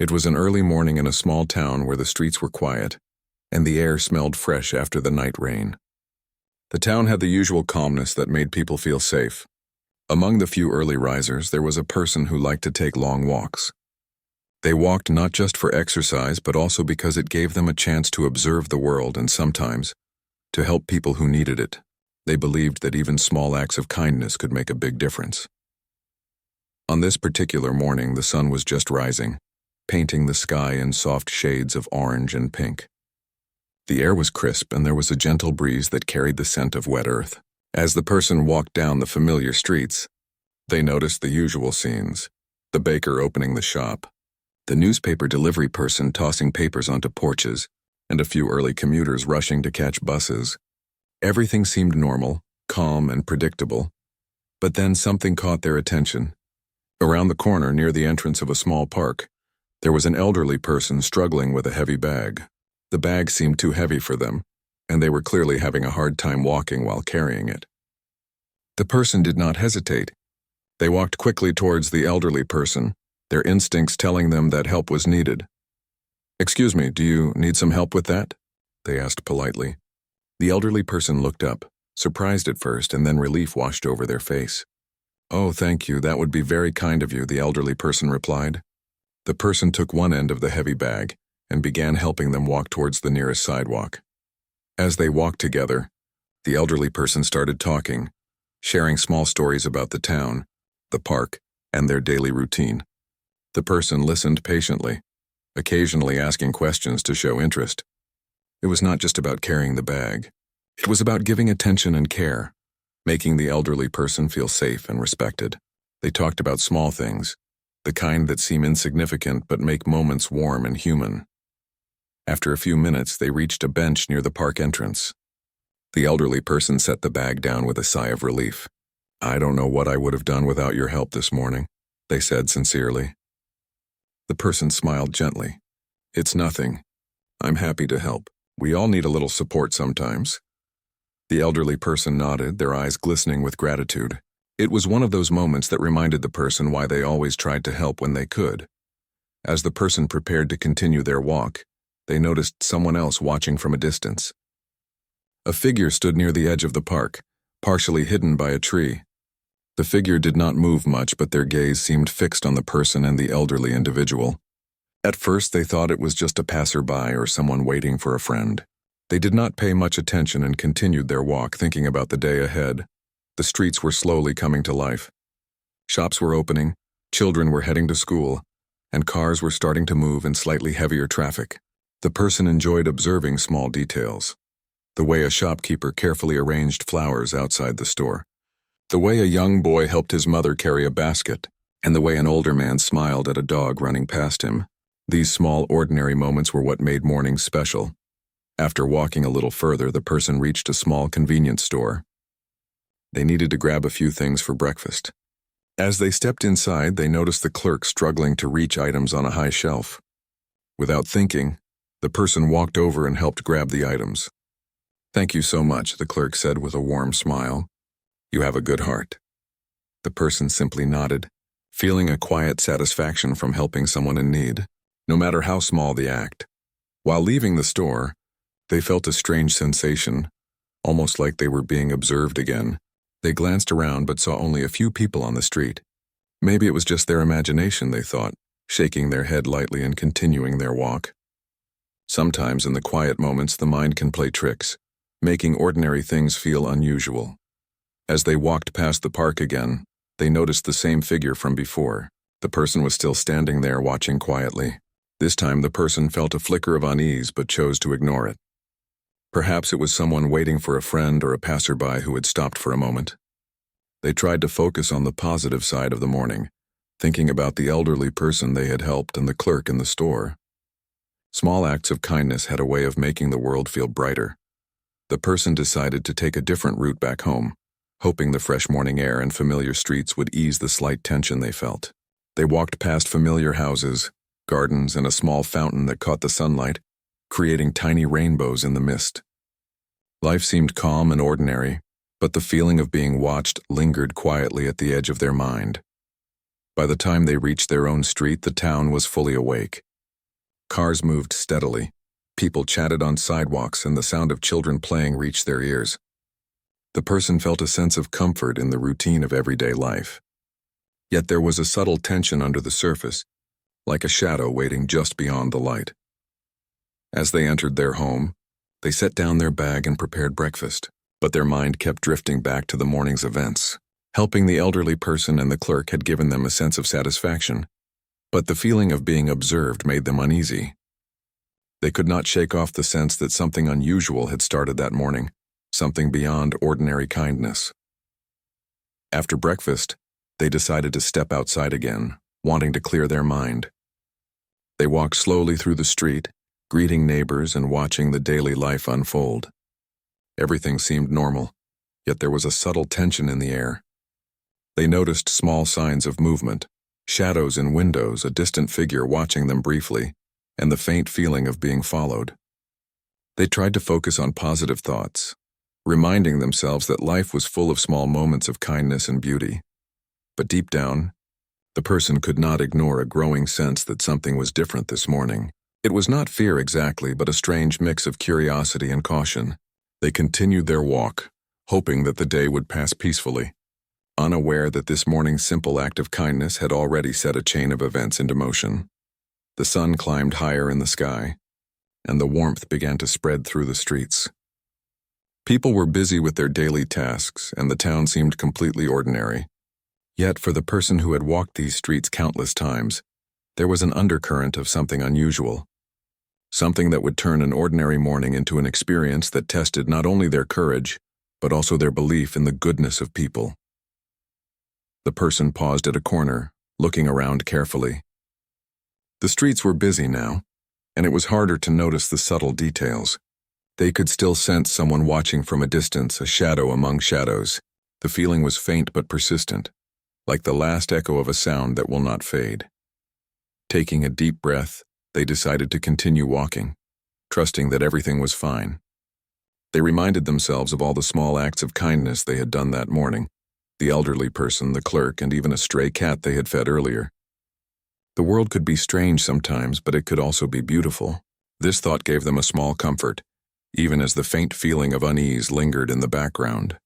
It was an early morning in a small town where the streets were quiet, and the air smelled fresh after the night rain. The town had the usual calmness that made people feel safe. Among the few early risers, there was a person who liked to take long walks. They walked not just for exercise, but also because it gave them a chance to observe the world and sometimes to help people who needed it. They believed that even small acts of kindness could make a big difference. On this particular morning, the sun was just rising, painting the sky in soft shades of orange and pink. The air was crisp, and there was a gentle breeze that carried the scent of wet earth. As the person walked down the familiar streets, they noticed the usual scenes: the baker opening the shop, the newspaper delivery person tossing papers onto porches, and a few early commuters rushing to catch buses. Everything seemed normal, calm, and predictable. But then something caught their attention. Around the corner, near the entrance of a small park, there was an elderly person struggling with a heavy bag. The bag seemed too heavy for them, and they were clearly having a hard time walking while carrying it. The person did not hesitate. They walked quickly towards the elderly person, their instincts telling them that help was needed. "Excuse me, do you need some help with that?" they asked politely. The elderly person looked up, surprised at first, and then relief washed over their face. "Oh, thank you, that would be very kind of you," the elderly person replied. The person took one end of the heavy bag and began helping them walk towards the nearest sidewalk. As they walked together, the elderly person started talking, sharing small stories about the town, the park, and their daily routine. The person listened patiently, occasionally asking questions to show interest. It was not just about carrying the bag. It was about giving attention and care, making the elderly person feel safe and respected. They talked about small things, the kind that seem insignificant but make moments warm and human. After a few minutes, they reached a bench near the park entrance. The elderly person set the bag down with a sigh of relief. "I don't know what I would have done without your help this morning," they said sincerely. The person smiled gently. "It's nothing. I'm happy to help. We all need a little support sometimes." The elderly person nodded, their eyes glistening with gratitude. It was one of those moments that reminded the person why they always tried to help when they could. As the person prepared to continue their walk, they noticed someone else watching from a distance. A figure stood near the edge of the park, partially hidden by a tree. The figure did not move much, but their gaze seemed fixed on the person and the elderly individual. At first, they thought it was just a passerby or someone waiting for a friend. They did not pay much attention and continued their walk, thinking about the day ahead. The streets were slowly coming to life. Shops were opening, children were heading to school, and cars were starting to move in slightly heavier traffic. The person enjoyed observing small details. The way a shopkeeper carefully arranged flowers outside the store. The way a young boy helped his mother carry a basket, and the way an older man smiled at a dog running past him. These small, ordinary moments were what made mornings special. After walking a little further, the person reached a small convenience store. They needed to grab a few things for breakfast. As they stepped inside, they noticed the clerk struggling to reach items on a high shelf. Without thinking, the person walked over and helped grab the items. "Thank you so much," the clerk said with a warm smile. "You have a good heart." The person simply nodded, feeling a quiet satisfaction from helping someone in need, no matter how small the act. While leaving the store, they felt a strange sensation, almost like they were being observed again. They glanced around but saw only a few people on the street. Maybe it was just their imagination, they thought, shaking their head lightly and continuing their walk. Sometimes in the quiet moments, the mind can play tricks, making ordinary things feel unusual. As they walked past the park again, they noticed the same figure from before. The person was still standing there watching quietly. This time the person felt a flicker of unease but chose to ignore it. Perhaps it was someone waiting for a friend or a passerby who had stopped for a moment. They tried to focus on the positive side of the morning, thinking about the elderly person they had helped and the clerk in the store. Small acts of kindness had a way of making the world feel brighter. The person decided to take a different route back home, hoping the fresh morning air and familiar streets would ease the slight tension they felt. They walked past familiar houses, gardens, and a small fountain that caught the sunlight, creating tiny rainbows in the mist. Life seemed calm and ordinary, but the feeling of being watched lingered quietly at the edge of their mind. By the time they reached their own street, the town was fully awake. Cars moved steadily. People chatted on sidewalks, and the sound of children playing reached their ears. The person felt a sense of comfort in the routine of everyday life. Yet there was a subtle tension under the surface, like a shadow waiting just beyond the light. As they entered their home, they set down their bag and prepared breakfast, but their mind kept drifting back to the morning's events. Helping the elderly person and the clerk had given them a sense of satisfaction, but the feeling of being observed made them uneasy. They could not shake off the sense that something unusual had started that morning, something beyond ordinary kindness. After breakfast, they decided to step outside again, wanting to clear their mind. They walked slowly through the street, greeting neighbors and watching the daily life unfold. Everything seemed normal, yet there was a subtle tension in the air. They noticed small signs of movement, shadows in windows, a distant figure watching them briefly, and the faint feeling of being followed. They tried to focus on positive thoughts, reminding themselves that life was full of small moments of kindness and beauty. But deep down, the person could not ignore a growing sense that something was different this morning. It was not fear exactly, but a strange mix of curiosity and caution. They continued their walk, hoping that the day would pass peacefully, unaware that this morning's simple act of kindness had already set a chain of events into motion. The sun climbed higher in the sky, and the warmth began to spread through the streets. People were busy with their daily tasks, and the town seemed completely ordinary. Yet for the person who had walked these streets countless times, there was an undercurrent of something unusual, something that would turn an ordinary morning into an experience that tested not only their courage, but also their belief in the goodness of people. The person paused at a corner, looking around carefully. The streets were busy now, and it was harder to notice the subtle details. They could still sense someone watching from a distance, a shadow among shadows. The feeling was faint but persistent, like the last echo of a sound that will not fade. Taking a deep breath, they decided to continue walking, trusting that everything was fine. They reminded themselves of all the small acts of kindness they had done that morning, the elderly person, the clerk, and even a stray cat they had fed earlier. The world could be strange sometimes, but it could also be beautiful. This thought gave them a small comfort, even as the faint feeling of unease lingered in the background.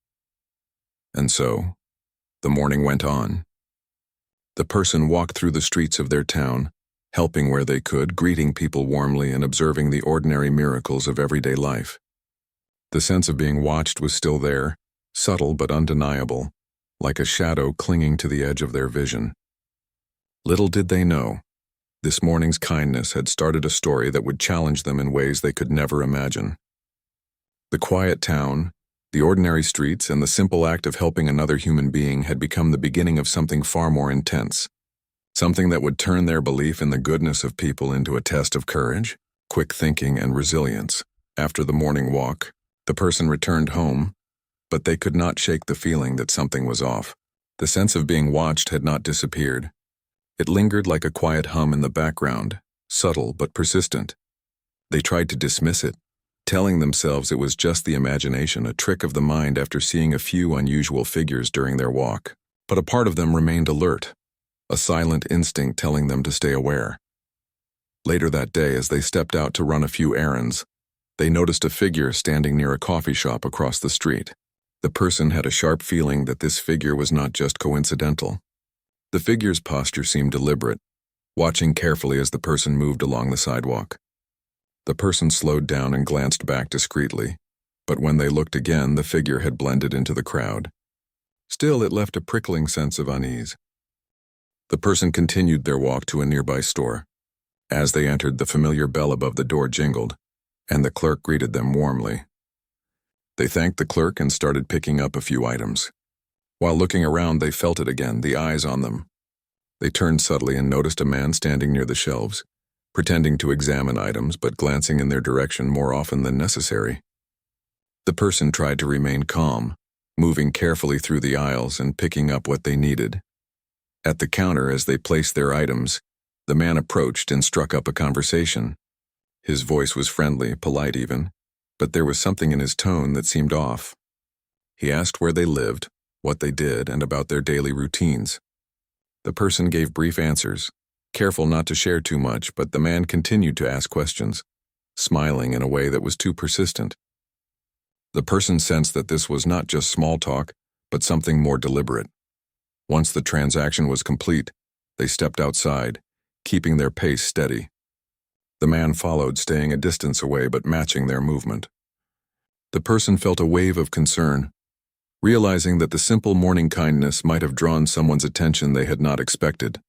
And so, the morning went on. The person walked through the streets of their town, helping where they could, greeting people warmly and observing the ordinary miracles of everyday life. The sense of being watched was still there, subtle but undeniable, like a shadow clinging to the edge of their vision. Little did they know, this morning's kindness had started a story that would challenge them in ways they could never imagine. The quiet town, the ordinary streets, and the simple act of helping another human being had become the beginning of something far more intense, something that would turn their belief in the goodness of people into a test of courage, quick thinking, and resilience. After the morning walk, the person returned home, but they could not shake the feeling that something was off. The sense of being watched had not disappeared. It lingered like a quiet hum in the background, subtle but persistent. They tried to dismiss it, telling themselves it was just the imagination, a trick of the mind after seeing a few unusual figures during their walk. But a part of them remained alert, a silent instinct telling them to stay aware. Later that day, as they stepped out to run a few errands, they noticed a figure standing near a coffee shop across the street. The person had a sharp feeling that this figure was not just coincidental. The figure's posture seemed deliberate, watching carefully as the person moved along the sidewalk. The person slowed down and glanced back discreetly, but when they looked again, the figure had blended into the crowd. Still, it left a prickling sense of unease. The person continued their walk to a nearby store. As they entered, the familiar bell above the door jingled, and the clerk greeted them warmly. They thanked the clerk and started picking up a few items. While looking around, they felt it again, the eyes on them. They turned subtly and noticed a man standing near the shelves, pretending to examine items but glancing in their direction more often than necessary. The person tried to remain calm, moving carefully through the aisles and picking up what they needed. At the counter, as they placed their items, the man approached and struck up a conversation. His voice was friendly, polite even, but there was something in his tone that seemed off. He asked where they lived, what they did, and about their daily routines. The person gave brief answers, careful not to share too much, but the man continued to ask questions, smiling in a way that was too persistent. The person sensed that this was not just small talk, but something more deliberate. Once the transaction was complete, they stepped outside, keeping their pace steady. The man followed, staying a distance away but matching their movement. The person felt a wave of concern, realizing that the simple morning kindness might have drawn someone's attention they had not expected.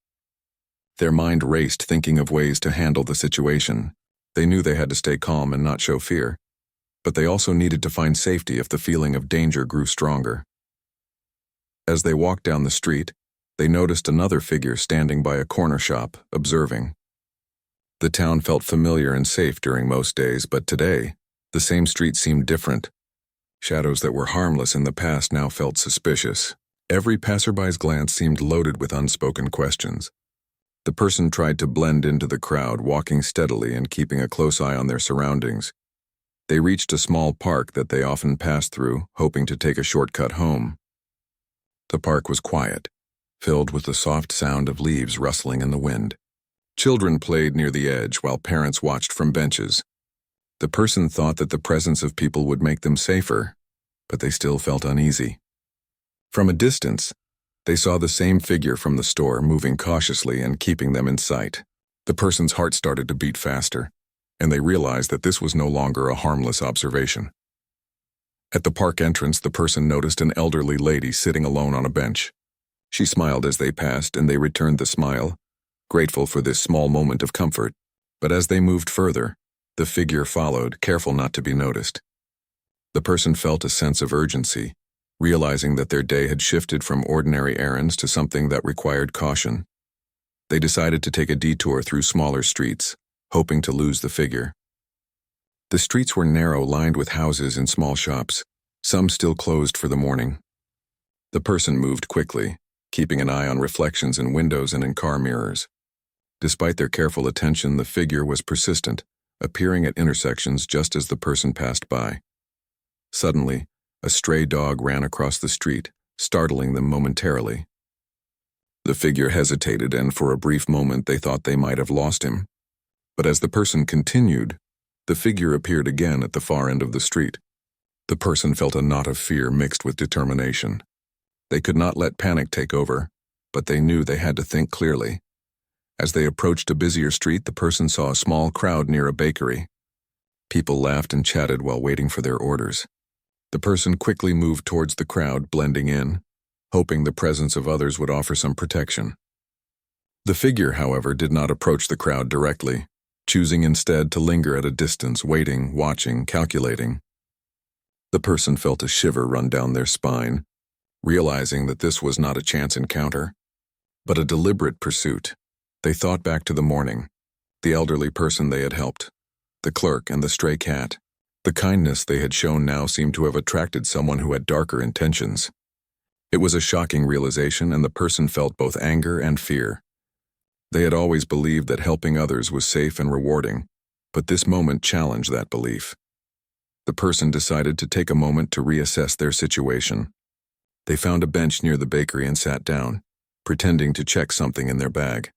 Their mind raced, thinking of ways to handle the situation. They knew they had to stay calm and not show fear, but they also needed to find safety if the feeling of danger grew stronger. As they walked down the street, they noticed another figure standing by a corner shop, observing. The town felt familiar and safe during most days, but today, the same street seemed different. Shadows that were harmless in the past now felt suspicious. Every passerby's glance seemed loaded with unspoken questions. The person tried to blend into the crowd, walking steadily and keeping a close eye on their surroundings. They reached a small park that they often passed through, hoping to take a shortcut home. The park was quiet, filled with the soft sound of leaves rustling in the wind. Children played near the edge while parents watched from benches. The person thought that the presence of people would make them safer, but they still felt uneasy. From a distance, they saw the same figure from the store moving cautiously and keeping them in sight. The person's heart started to beat faster, and they realized that this was no longer a harmless observation. At the park entrance, the person noticed an elderly lady sitting alone on a bench. She smiled as they passed, and they returned the smile, grateful for this small moment of comfort. But as they moved further, the figure followed, careful not to be noticed. The person felt a sense of urgency, realizing that their day had shifted from ordinary errands to something that required caution. They decided to take a detour through smaller streets, hoping to lose the figure. The streets were narrow, lined with houses and small shops, some still closed for the morning. The person moved quickly, keeping an eye on reflections in windows and in car mirrors. Despite their careful attention, the figure was persistent, appearing at intersections just as the person passed by. Suddenly, a stray dog ran across the street, startling them momentarily. The figure hesitated, and for a brief moment they thought they might have lost him. But as the person continued, the figure appeared again at the far end of the street. The person felt a knot of fear mixed with determination. They could not let panic take over, but they knew they had to think clearly. As they approached a busier street, the person saw a small crowd near a bakery. People laughed and chatted while waiting for their orders. The person quickly moved towards the crowd, blending in, hoping the presence of others would offer some protection. The figure, however, did not approach the crowd directly, choosing instead to linger at a distance, waiting, watching, calculating. The person felt a shiver run down their spine, realizing that this was not a chance encounter, but a deliberate pursuit. They thought back to the morning, the elderly person they had helped, the clerk and the stray cat. The kindness they had shown now seemed to have attracted someone who had darker intentions. It was a shocking realization, and the person felt both anger and fear. They had always believed that helping others was safe and rewarding, but this moment challenged that belief. The person decided to take a moment to reassess their situation. They found a bench near the bakery and sat down, pretending to check something in their bag.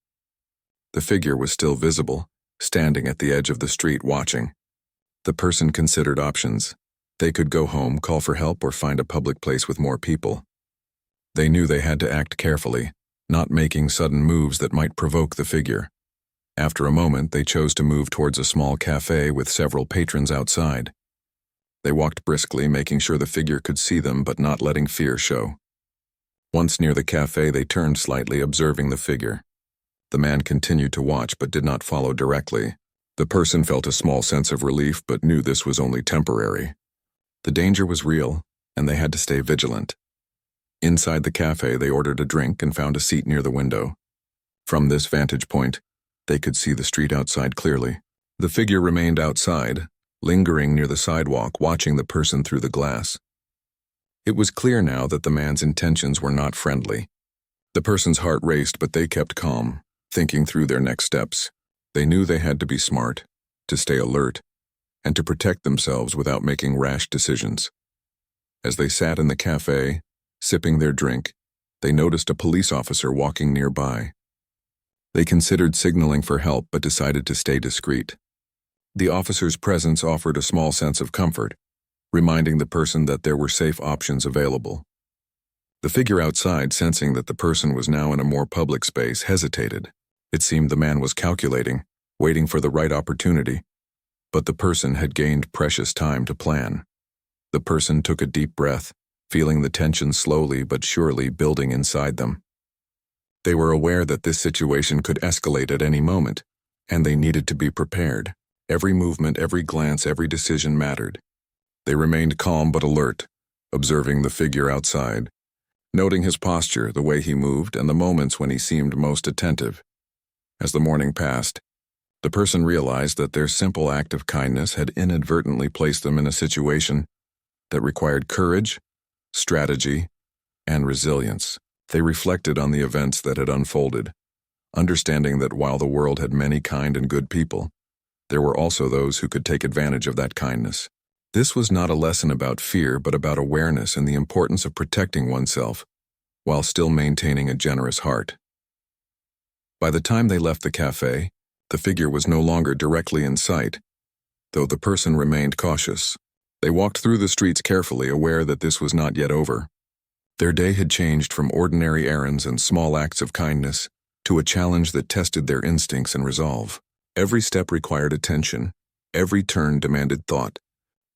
The figure was still visible, standing at the edge of the street watching. The person considered options. They could go home, call for help, or find a public place with more people. They knew they had to act carefully, not making sudden moves that might provoke the figure. After a moment, they chose to move towards a small cafe with several patrons outside. They walked briskly, making sure the figure could see them but not letting fear show. Once near the cafe, they turned slightly, observing the figure. The man continued to watch but did not follow directly. The person felt a small sense of relief but knew this was only temporary. The danger was real, and they had to stay vigilant. Inside the cafe, they ordered a drink and found a seat near the window. From this vantage point, they could see the street outside clearly. The figure remained outside, lingering near the sidewalk, watching the person through the glass. It was clear now that the man's intentions were not friendly. The person's heart raced, but they kept calm, thinking through their next steps. They knew they had to be smart, to stay alert, and to protect themselves without making rash decisions. As they sat in the cafe, sipping their drink, they noticed a police officer walking nearby. They considered signaling for help but decided to stay discreet. The officer's presence offered a small sense of comfort, reminding the person that there were safe options available. The figure outside, sensing that the person was now in a more public space, hesitated. It seemed the man was calculating, waiting for the right opportunity, but the person had gained precious time to plan. The person took a deep breath, feeling the tension slowly but surely building inside them. They were aware that this situation could escalate at any moment, and they needed to be prepared. Every movement, every glance, every decision mattered. They remained calm but alert, observing the figure outside, noting his posture, the way he moved, and the moments when he seemed most attentive. As the morning passed, the person realized that their simple act of kindness had inadvertently placed them in a situation that required courage, strategy, and resilience. They reflected on the events that had unfolded, understanding that while the world had many kind and good people, there were also those who could take advantage of that kindness. This was not a lesson about fear, but about awareness and the importance of protecting oneself while still maintaining a generous heart. By the time they left the cafe, the figure was no longer directly in sight, though the person remained cautious. They walked through the streets carefully, aware that this was not yet over. Their day had changed from ordinary errands and small acts of kindness to a challenge that tested their instincts and resolve. Every step required attention, every turn demanded thought,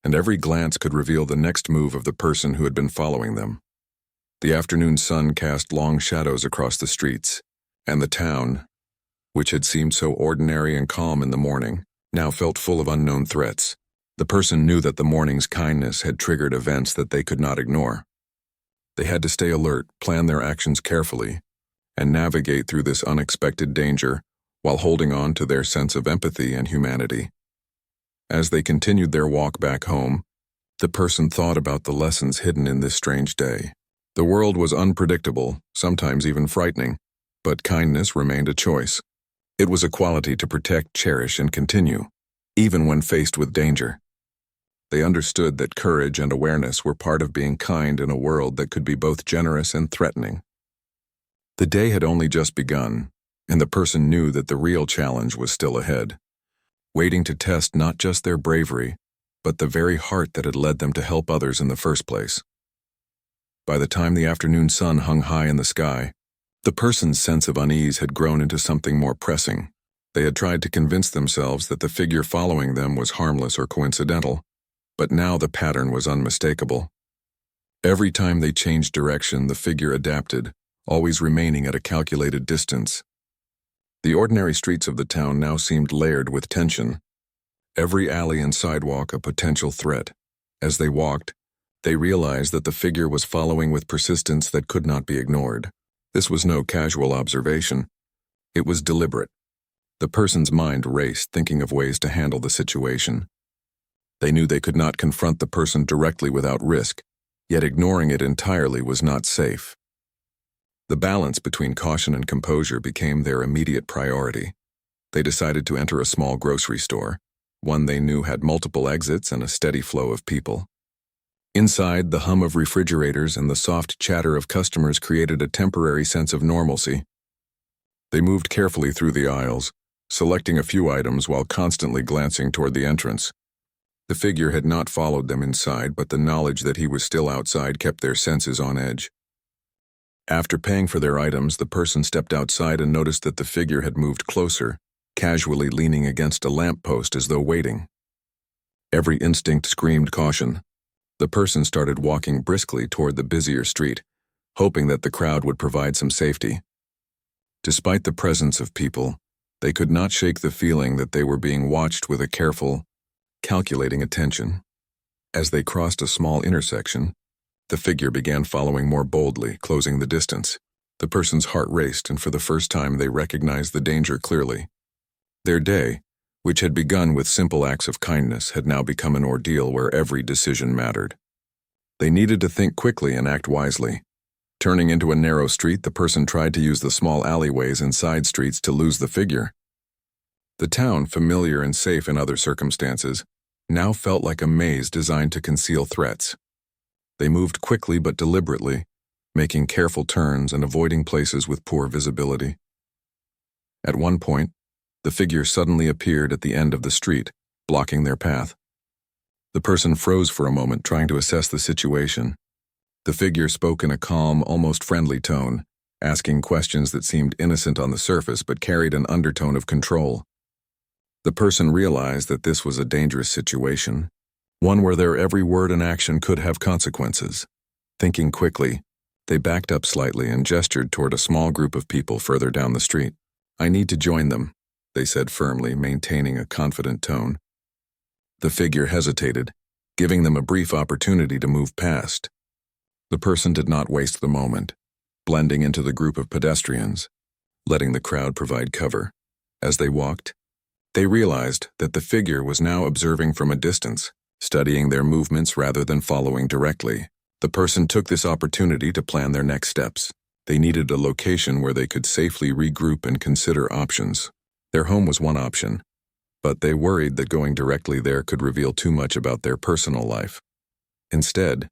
and every glance could reveal the next move of the person who had been following them. The afternoon sun cast long shadows across the streets, and the town, which had seemed so ordinary and calm in the morning, now felt full of unknown threats. The person knew that the morning's kindness had triggered events that they could not ignore. They had to stay alert, plan their actions carefully, and navigate through this unexpected danger while holding on to their sense of empathy and humanity. As they continued their walk back home, the person thought about the lessons hidden in this strange day. The world was unpredictable, sometimes even frightening, but kindness remained a choice. It was a quality to protect, cherish, and continue, even when faced with danger. They understood that courage and awareness were part of being kind in a world that could be both generous and threatening. The day had only just begun, and the person knew that the real challenge was still ahead, waiting to test not just their bravery, but the very heart that had led them to help others in the first place. By the time the afternoon sun hung high in the sky, the person's sense of unease had grown into something more pressing. They had tried to convince themselves that the figure following them was harmless or coincidental, but now the pattern was unmistakable. Every time they changed direction, the figure adapted, always remaining at a calculated distance. The ordinary streets of the town now seemed layered with tension, every alley and sidewalk a potential threat. As they walked, they realized that the figure was following with persistence that could not be ignored. This was no casual observation. It was deliberate. The person's mind raced, thinking of ways to handle the situation. They knew they could not confront the person directly without risk, yet ignoring it entirely was not safe. The balance between caution and composure became their immediate priority. They decided to enter a small grocery store, one they knew had multiple exits and a steady flow of people. Inside, the hum of refrigerators and the soft chatter of customers created a temporary sense of normalcy. They moved carefully through the aisles, selecting a few items while constantly glancing toward the entrance. The figure had not followed them inside, but the knowledge that he was still outside kept their senses on edge. After paying for their items, the person stepped outside and noticed that the figure had moved closer, casually leaning against a lamppost as though waiting. Every instinct screamed caution. The person started walking briskly toward the busier street, hoping that the crowd would provide some safety. Despite the presence of people, they could not shake the feeling that they were being watched with a careful, calculating attention. As they crossed a small intersection, the figure began following more boldly, closing the distance. The person's heart raced, and for the first time they recognized the danger clearly. Their day, which had begun with simple acts of kindness, had now become an ordeal where every decision mattered. They needed to think quickly and act wisely. Turning into a narrow street, the person tried to use the small alleyways and side streets to lose the figure. The town, familiar and safe in other circumstances, now felt like a maze designed to conceal threats. They moved quickly but deliberately, making careful turns and avoiding places with poor visibility. At one point, the figure suddenly appeared at the end of the street, blocking their path. The person froze for a moment, trying to assess the situation. The figure spoke in a calm, almost friendly tone, asking questions that seemed innocent on the surface but carried an undertone of control. The person realized that this was a dangerous situation, one where their every word and action could have consequences. Thinking quickly, they backed up slightly and gestured toward a small group of people further down the street. "I need to join them," they said firmly, maintaining a confident tone. The figure hesitated, giving them a brief opportunity to move past. The person did not waste the moment, blending into the group of pedestrians, letting the crowd provide cover. As they walked, they realized that the figure was now observing from a distance, studying their movements rather than following directly. The person took this opportunity to plan their next steps. They needed a location where they could safely regroup and consider options. Their home was one option, but they worried that going directly there could reveal too much about their personal life. Instead,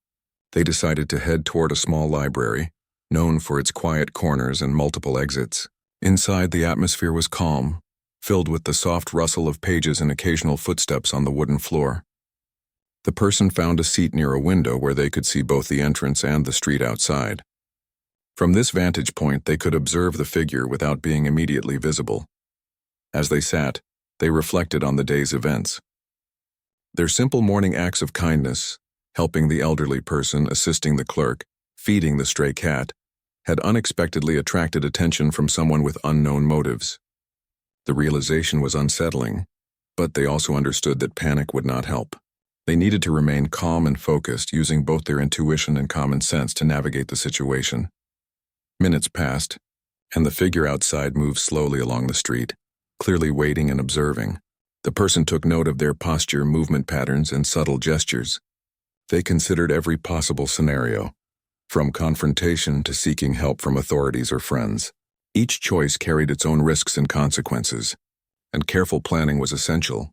they decided to head toward a small library, known for its quiet corners and multiple exits. Inside, the atmosphere was calm, filled with the soft rustle of pages and occasional footsteps on the wooden floor. The person found a seat near a window where they could see both the entrance and the street outside. From this vantage point, they could observe the figure without being immediately visible. As they sat, they reflected on the day's events. Their simple morning acts of kindness, helping the elderly person, assisting the clerk, feeding the stray cat, had unexpectedly attracted attention from someone with unknown motives. The realization was unsettling, but they also understood that panic would not help. They needed to remain calm and focused, using both their intuition and common sense to navigate the situation. Minutes passed, and the figure outside moved slowly along the street, clearly waiting and observing. The person took note of their posture, movement patterns, and subtle gestures. They considered every possible scenario, from confrontation to seeking help from authorities or friends. Each choice carried its own risks and consequences, and careful planning was essential.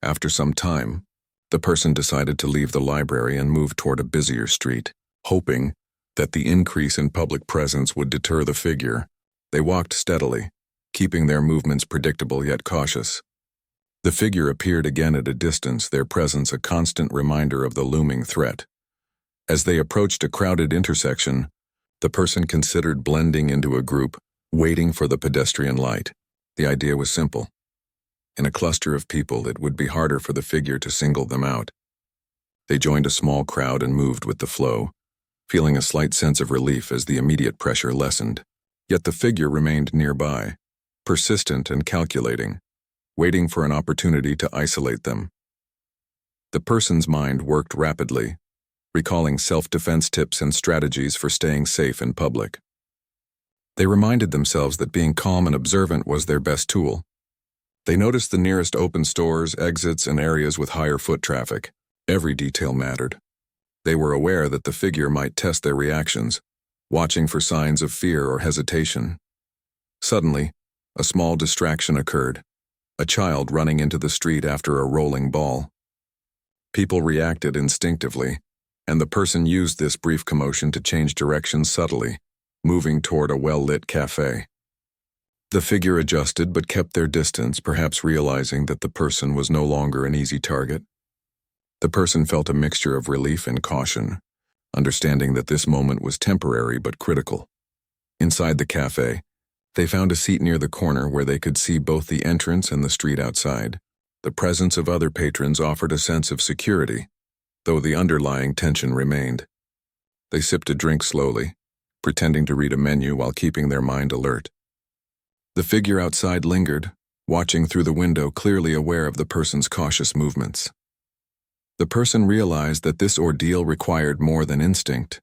After some time, the person decided to leave the library and move toward a busier street, hoping that the increase in public presence would deter the figure. They walked steadily, keeping their movements predictable yet cautious. The figure appeared again at a distance, their presence a constant reminder of the looming threat. As they approached a crowded intersection, the person considered blending into a group, waiting for the pedestrian light. The idea was simple. In a cluster of people, it would be harder for the figure to single them out. They joined a small crowd and moved with the flow, feeling a slight sense of relief as the immediate pressure lessened. Yet the figure remained nearby, persistent and calculating, waiting for an opportunity to isolate them. The person's mind worked rapidly, recalling self-defense tips and strategies for staying safe in public. They reminded themselves that being calm and observant was their best tool. They noticed the nearest open stores, exits, and areas with higher foot traffic. Every detail mattered. They were aware that the figure might test their reactions, watching for signs of fear or hesitation. Suddenly, a small distraction occurred. A child running into the street after a rolling ball. People reacted instinctively, and the person used this brief commotion to change direction subtly, moving toward a well-lit cafe. The figure adjusted but kept their distance, perhaps realizing that the person was no longer an easy target. The person felt a mixture of relief and caution, understanding that this moment was temporary but critical. Inside the cafe, they found a seat near the corner where they could see both the entrance and the street outside. The presence of other patrons offered a sense of security, though the underlying tension remained. They sipped a drink slowly, pretending to read a menu while keeping their mind alert. The figure outside lingered, watching through the window, clearly aware of the person's cautious movements. The person realized that this ordeal required more than instinct.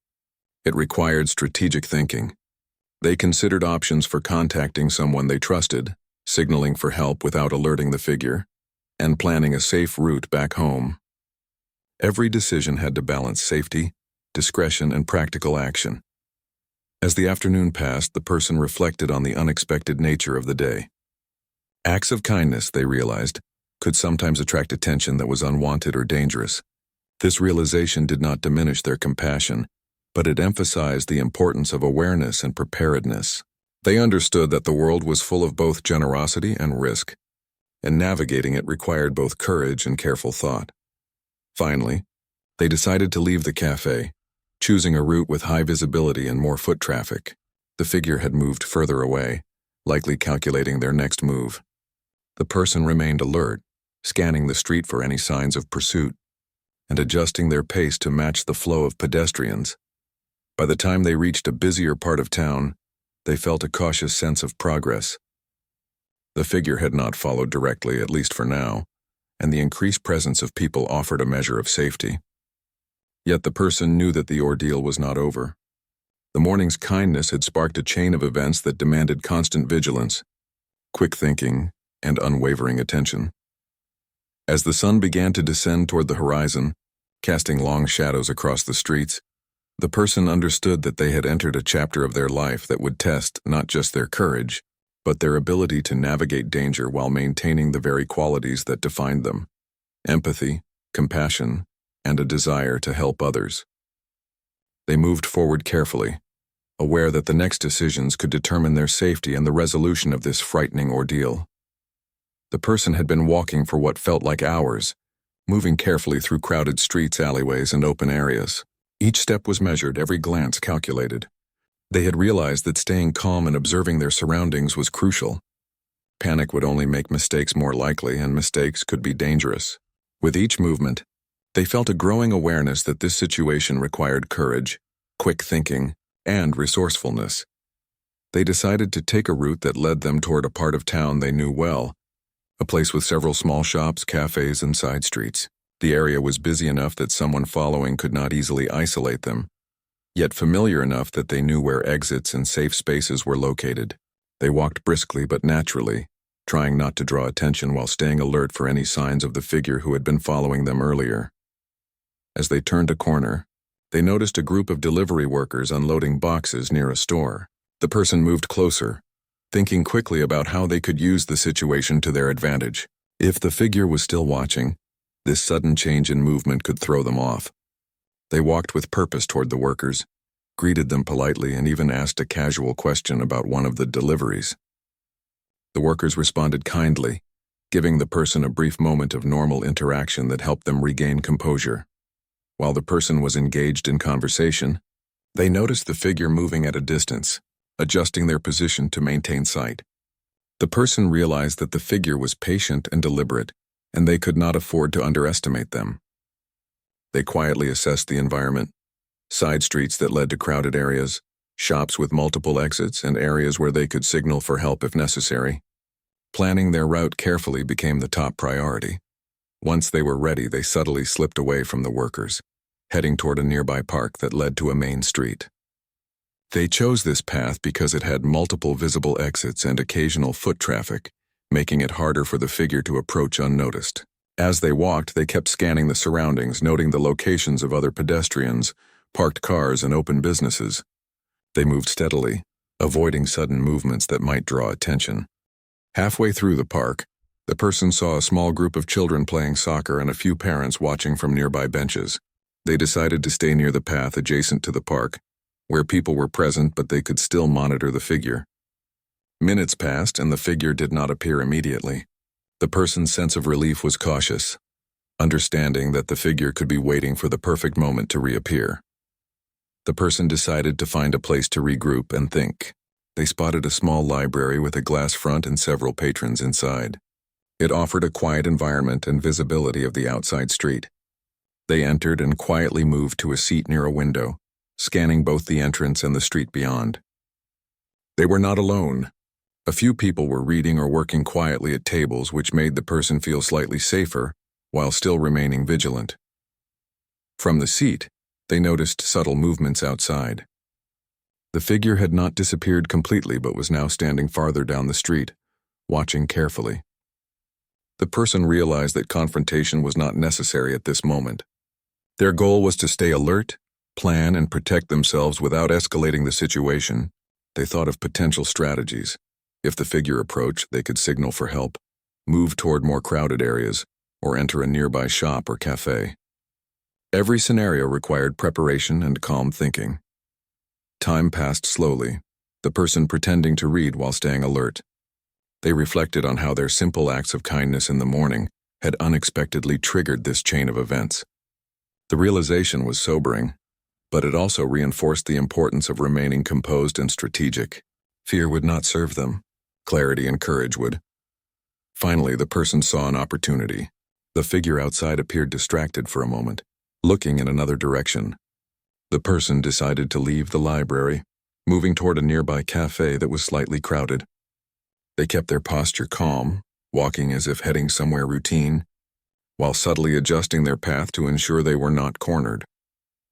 It required strategic thinking. They considered options for contacting someone they trusted, signaling for help without alerting the figure, and planning a safe route back home. Every decision had to balance safety, discretion, and practical action. As the afternoon passed, the person reflected on the unexpected nature of the day. Acts of kindness, they realized, could sometimes attract attention that was unwanted or dangerous. This realization did not diminish their compassion, but it emphasized the importance of awareness and preparedness. They understood that the world was full of both generosity and risk, and navigating it required both courage and careful thought. Finally, they decided to leave the cafe, choosing a route with high visibility and more foot traffic. The figure had moved further away, likely calculating their next move. The person remained alert, scanning the street for any signs of pursuit, and adjusting their pace to match the flow of pedestrians. By the time they reached a busier part of town, they felt a cautious sense of progress. The figure had not followed directly, at least for now, and the increased presence of people offered a measure of safety. Yet the person knew that the ordeal was not over. The morning's kindness had sparked a chain of events that demanded constant vigilance, quick thinking, and unwavering attention. As the sun began to descend toward the horizon, casting long shadows across the streets, the person understood that they had entered a chapter of their life that would test not just their courage, but their ability to navigate danger while maintaining the very qualities that defined them: empathy, compassion, and a desire to help others. They moved forward carefully, aware that the next decisions could determine their safety and the resolution of this frightening ordeal. The person had been walking for what felt like hours, moving carefully through crowded streets, alleyways, and open areas. Each step was measured, every glance calculated. They had realized that staying calm and observing their surroundings was crucial. Panic would only make mistakes more likely, and mistakes could be dangerous. With each movement, they felt a growing awareness that this situation required courage, quick thinking, and resourcefulness. They decided to take a route that led them toward a part of town they knew well, a place with several small shops, cafes, and side streets. The area was busy enough that someone following could not easily isolate them, yet familiar enough that they knew where exits and safe spaces were located. They walked briskly but naturally, trying not to draw attention while staying alert for any signs of the figure who had been following them earlier. As they turned a corner, they noticed a group of delivery workers unloading boxes near a store. The person moved closer, thinking quickly about how they could use the situation to their advantage. If the figure was still watching, this sudden change in movement could throw them off. They walked with purpose toward the workers, greeted them politely, and even asked a casual question about one of the deliveries. The workers responded kindly, giving the person a brief moment of normal interaction that helped them regain composure. While the person was engaged in conversation, they noticed the figure moving at a distance, adjusting their position to maintain sight. The person realized that the figure was patient and deliberate, and they could not afford to underestimate them. They quietly assessed the environment: side streets that led to crowded areas, shops with multiple exits, and areas where they could signal for help if necessary. Planning their route carefully became the top priority. Once they were ready, they subtly slipped away from the workers, heading toward a nearby park that led to a main street. They chose this path because it had multiple visible exits and occasional foot traffic, making it harder for the figure to approach unnoticed. As they walked, they kept scanning the surroundings, noting the locations of other pedestrians, parked cars, and open businesses. They moved steadily, avoiding sudden movements that might draw attention. Halfway through the park, the person saw a small group of children playing soccer and a few parents watching from nearby benches. They decided to stay near the path adjacent to the park, where people were present but they could still monitor the figure. Minutes passed and the figure did not appear immediately. The person's sense of relief was cautious, understanding that the figure could be waiting for the perfect moment to reappear. The person decided to find a place to regroup and think. They spotted a small library with a glass front and several patrons inside. It offered a quiet environment and visibility of the outside street. They entered and quietly moved to a seat near a window, scanning both the entrance and the street beyond. They were not alone. A few people were reading or working quietly at tables, which made the person feel slightly safer while still remaining vigilant. From the seat, they noticed subtle movements outside. The figure had not disappeared completely but was now standing farther down the street, watching carefully. The person realized that confrontation was not necessary at this moment. Their goal was to stay alert, plan, and protect themselves without escalating the situation. They thought of potential strategies. If the figure approached, they could signal for help, move toward more crowded areas, or enter a nearby shop or cafe. Every scenario required preparation and calm thinking. Time passed slowly, the person pretending to read while staying alert. They reflected on how their simple acts of kindness in the morning had unexpectedly triggered this chain of events. The realization was sobering, but it also reinforced the importance of remaining composed and strategic. Fear would not serve them. Clarity and courage would. Finally, the person saw an opportunity. The figure outside appeared distracted for a moment, looking in another direction. The person decided to leave the library, moving toward a nearby cafe that was slightly crowded. They kept their posture calm, walking as if heading somewhere routine, while subtly adjusting their path to ensure they were not cornered.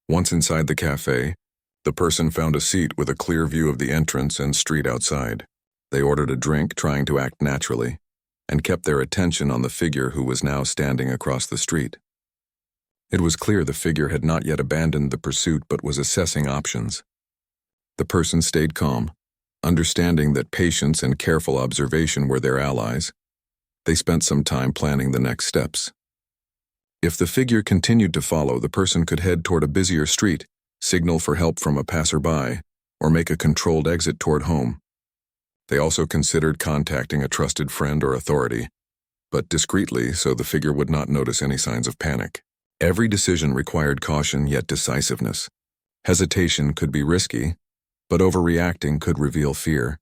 Once inside the cafe, the person found a seat with a clear view of the entrance and street outside. They ordered a drink, trying to act naturally, and kept their attention on the figure who was now standing across the street. It was clear the figure had not yet abandoned the pursuit but was assessing options. The person stayed calm, understanding that patience and careful observation were their allies. They spent some time planning the next steps. If the figure continued to follow, the person could head toward a busier street, signal for help from a passerby, or make a controlled exit toward home. They also considered contacting a trusted friend or authority, but discreetly so the figure would not notice any signs of panic. Every decision required caution yet decisiveness. Hesitation could be risky, but overreacting could reveal fear.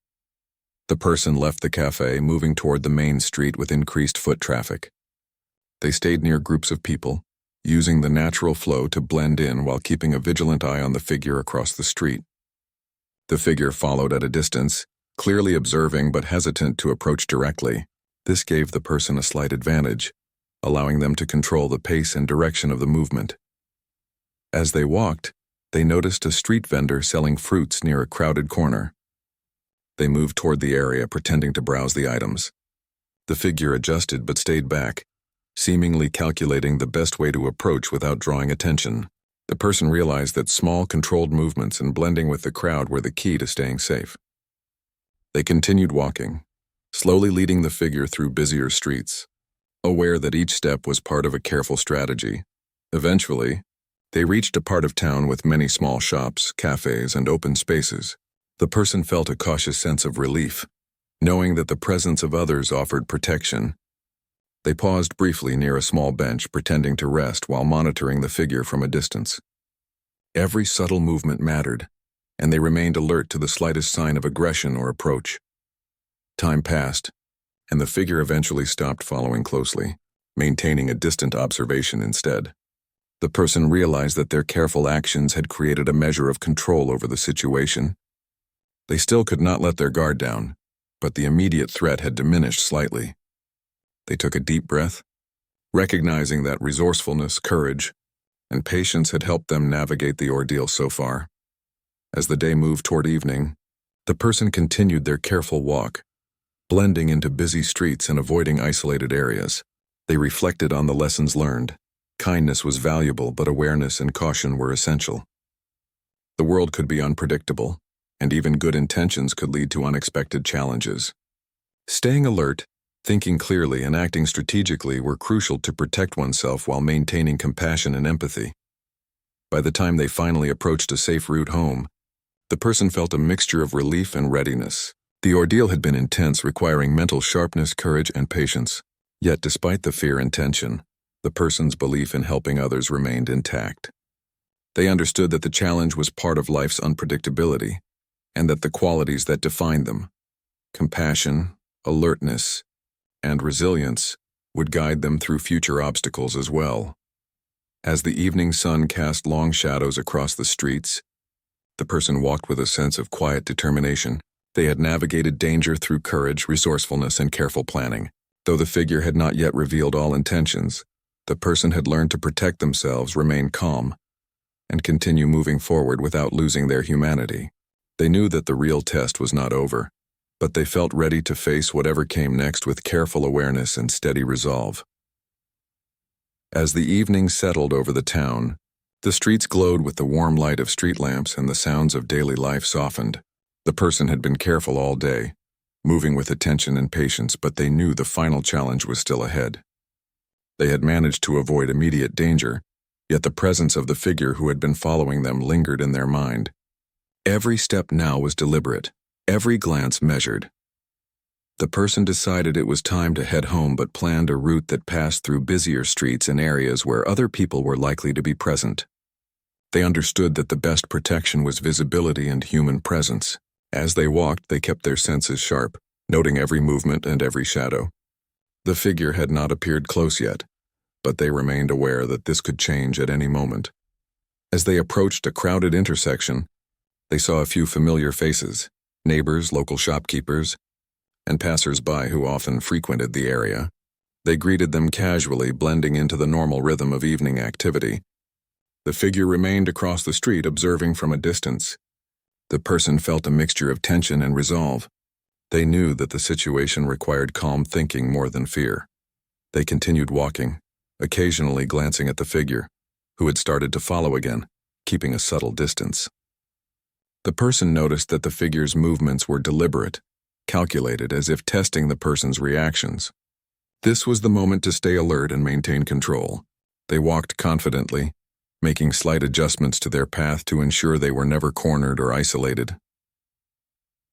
The person left the cafe, moving toward the main street with increased foot traffic. They stayed near groups of people, using the natural flow to blend in while keeping a vigilant eye on the figure across the street. The figure followed at a distance, clearly observing but hesitant to approach directly. This gave the person a slight advantage, allowing them to control the pace and direction of the movement. As they walked, they noticed a street vendor selling fruits near a crowded corner. They moved toward the area, pretending to browse the items. The figure adjusted but stayed back, seemingly calculating the best way to approach without drawing attention. The person realized that small, controlled movements and blending with the crowd were the key to staying safe. They continued walking, slowly leading the figure through busier streets, aware that each step was part of a careful strategy. Eventually, they reached a part of town with many small shops, cafes, and open spaces. The person felt a cautious sense of relief, knowing that the presence of others offered protection. They paused briefly near a small bench, pretending to rest while monitoring the figure from a distance. Every subtle movement mattered, and they remained alert to the slightest sign of aggression or approach. Time passed, and the figure eventually stopped following closely, maintaining a distant observation instead. The person realized that their careful actions had created a measure of control over the situation. They still could not let their guard down, but the immediate threat had diminished slightly. They took a deep breath, recognizing that resourcefulness, courage, and patience had helped them navigate the ordeal so far. As the day moved toward evening, the person continued their careful walk, blending into busy streets and avoiding isolated areas. They reflected on the lessons learned. Kindness was valuable, but awareness and caution were essential. The world could be unpredictable, and even good intentions could lead to unexpected challenges. Staying alert, thinking clearly, and acting strategically were crucial to protect oneself while maintaining compassion and empathy. By the time they finally approached a safe route home, the person felt a mixture of relief and readiness. The ordeal had been intense, requiring mental sharpness, courage, and patience. Yet despite the fear and tension, the person's belief in helping others remained intact. They understood that the challenge was part of life's unpredictability, and that the qualities that defined them, compassion, alertness, and resilience, would guide them through future obstacles as well. As the evening sun cast long shadows across the streets, the person walked with a sense of quiet determination. They had navigated danger through courage, resourcefulness, and careful planning. Though the figure had not yet revealed all intentions, the person had learned to protect themselves, remain calm, and continue moving forward without losing their humanity. They knew that the real test was not over, but they felt ready to face whatever came next with careful awareness and steady resolve. As the evening settled over the town, the streets glowed with the warm light of street lamps and the sounds of daily life softened. The person had been careful all day, moving with attention and patience, but they knew the final challenge was still ahead. They had managed to avoid immediate danger, yet the presence of the figure who had been following them lingered in their mind. Every step now was deliberate, every glance measured. The person decided it was time to head home but planned a route that passed through busier streets and areas where other people were likely to be present. They understood that the best protection was visibility and human presence. As they walked, they kept their senses sharp, noting every movement and every shadow. The figure had not appeared close yet, but they remained aware that this could change at any moment. As they approached a crowded intersection, they saw a few familiar faces, neighbors, local shopkeepers, and passers-by who often frequented the area. They greeted them casually, blending into the normal rhythm of evening activity. The figure remained across the street, observing from a distance. The person felt a mixture of tension and resolve. They knew that the situation required calm thinking more than fear. They continued walking, occasionally glancing at the figure, who had started to follow again, keeping a subtle distance. The person noticed that the figure's movements were deliberate, calculated, as if testing the person's reactions. This was the moment to stay alert and maintain control. They walked confidently, making slight adjustments to their path to ensure they were never cornered or isolated.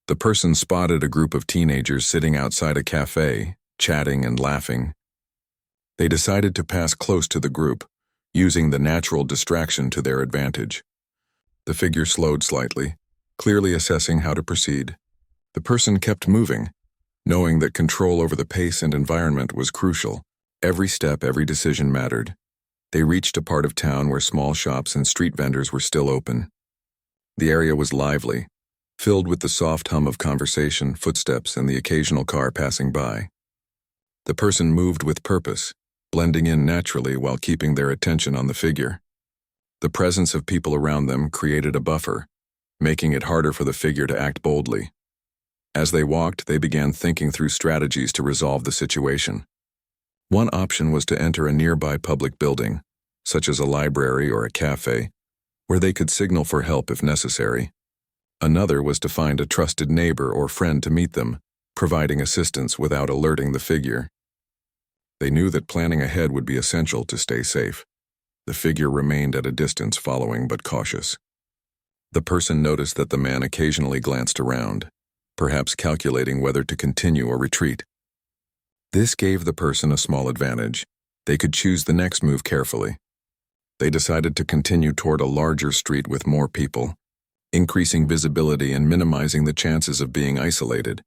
The person spotted a group of teenagers sitting outside a cafe, chatting and laughing. They decided to pass close to the group, using the natural distraction to their advantage. The figure slowed slightly, clearly assessing how to proceed. The person kept moving, knowing that control over the pace and environment was crucial. Every step, every decision mattered. They reached a part of town where small shops and street vendors were still open. The area was lively, filled with the soft hum of conversation, footsteps, and the occasional car passing by. The person moved with purpose, blending in naturally while keeping their attention on the figure. The presence of people around them created a buffer, making it harder for the figure to act boldly. As they walked, they began thinking through strategies to resolve the situation. One option was to enter a nearby public building, such as a library or a cafe, where they could signal for help if necessary. Another was to find a trusted neighbor or friend to meet them, providing assistance without alerting the figure. They knew that planning ahead would be essential to stay safe. The figure remained at a distance, following but cautious. The person noticed that the man occasionally glanced around, perhaps calculating whether to continue or retreat. This gave the person a small advantage. They could choose the next move carefully. They decided to continue toward a larger street with more people, increasing visibility and minimizing the chances of being isolated.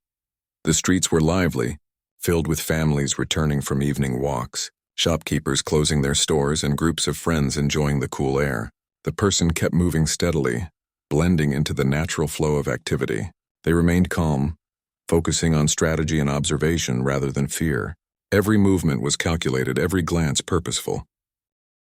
The streets were lively, filled with families returning from evening walks, shopkeepers closing their stores, and groups of friends enjoying the cool air. The person kept moving steadily, blending into the natural flow of activity. They remained calm, focusing on strategy and observation rather than fear. Every movement was calculated, every glance purposeful.